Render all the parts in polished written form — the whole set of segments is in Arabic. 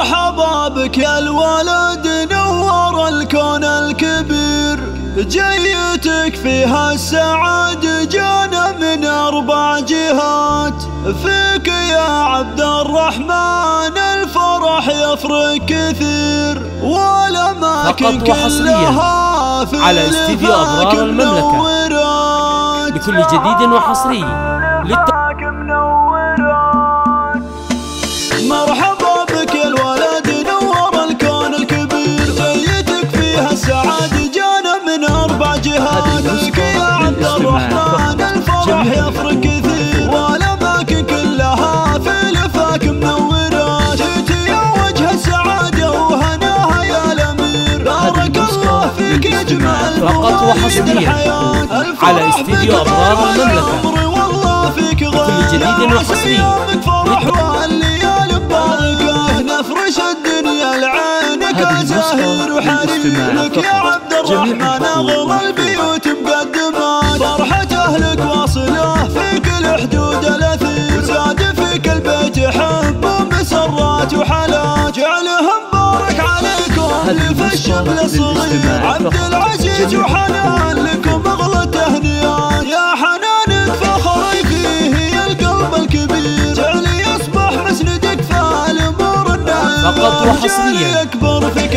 مرحبا بك يا الولد نور الكون الكبير، جيتك فيها السعد جانا من 4 جهات، فيك يا عبد الرحمن الفرح يفرق كثير، والأماكن كلها في على استديو أبرار المملكة بكل جديد وحصري مرحبا بك يا الولد نور الكون الكبير، جيتك فيها السعادة جانا من 4 جهات، فيك يا عبد الرحمن الفرح يفرق كثير، والأماكن كلها في لفاك منورات، جيت يا وجه السعادة وهناها يا الأمير، بارك الله فيك يا جمال فقط وحصريا على استديو أبرار المملكة بكل جديد وحصري نفرش الدنيا لعينك زاهر وحرير، لك يا عبد الرحمن اغلى البيوت مقدمات، فرحة اهلك واصله في كل حدود الاثير، زاد فيك البيت حب ومسرات وحلا، جعلهم بارك عليكم لف الشمل الصغير، عبد العزيز وحنان لكم اغلى التهنئات، يا حنانك فخري فيه يا القلب الكبير، جعل يصبح مسندك في الامور النايمة، فقط وحصريا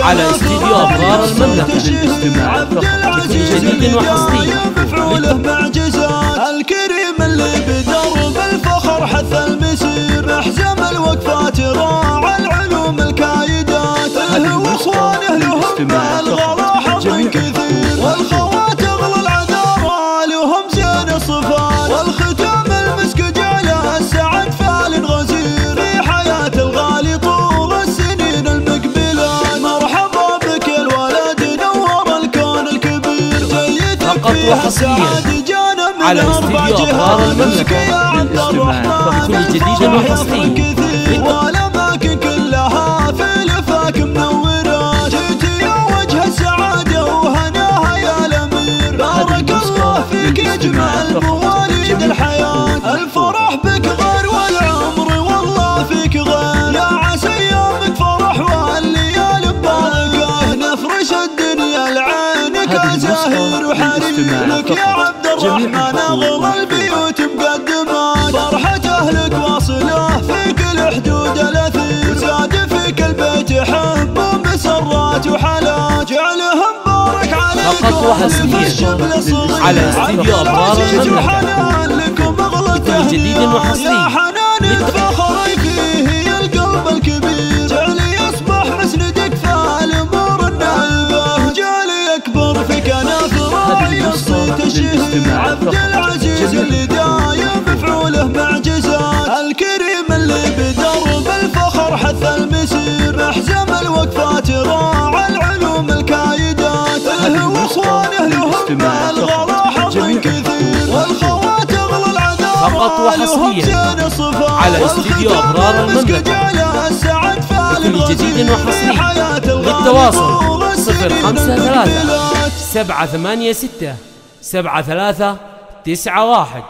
على استديو أبرار المملكة عبد العزيز جديد وحصري مفعوله معجزات، الكريم اللي بدرب الفخر حث المسير، احزم الوقفات راعى العلوم الكايدات، هو اخوانه لهم الغلا حظ كثير، والخوات اغلى العذارى لهم زين الصفات، والختام المسك جعله السعد فال غزير في حياة الغالي طول السنين المقبلات، مرحبا بك يا الولد نور الكون الكبير، جيتك فيها السعادة جانا من على 4 استديو أبرار المملكة يا عبد الرحمن بكل جديد وحصري، والأماكن كلها في لفاك منورات، جيت يا وجه السعادة وهناها يا الأمير، بارك الله فيك يا جمال مواليد الحياة، الفرح بك غير والعمر والله فيك غير، يا عسى ايامك فرح والليالي ببركة، نفرش الدنيا لعينك زاهر وحرير، لك يا عبد الرحمن اغلى البيوت مقدمات، فرحة اهلك واصله في كل حدود الاثير، زاد فيك البيت حب ومسرات وحلا، جعلهم بارك عليكم في الشمل الصغير، على استديو أبرار المملكة بكل جديد وحصري، يا حنانك فخري فيه يا القلب الكبير، جعل يصبح مسندك في الامور النايبة، جعل يكبر في كناف راعي الصيت الشهير، عبد العزيز اللي دايم مفعوله معجزات، الكريم اللي بدرب الفخر حث المسير، احزم الوقفات راعى العلوم الكايدات، هو اخوانه لهم الغلا حظ كثير، والخوات اغلى العذارى فقط وحصريا على استديو أبرار المملكة بكل جديد وحصري، للتواصل 053 786 7391.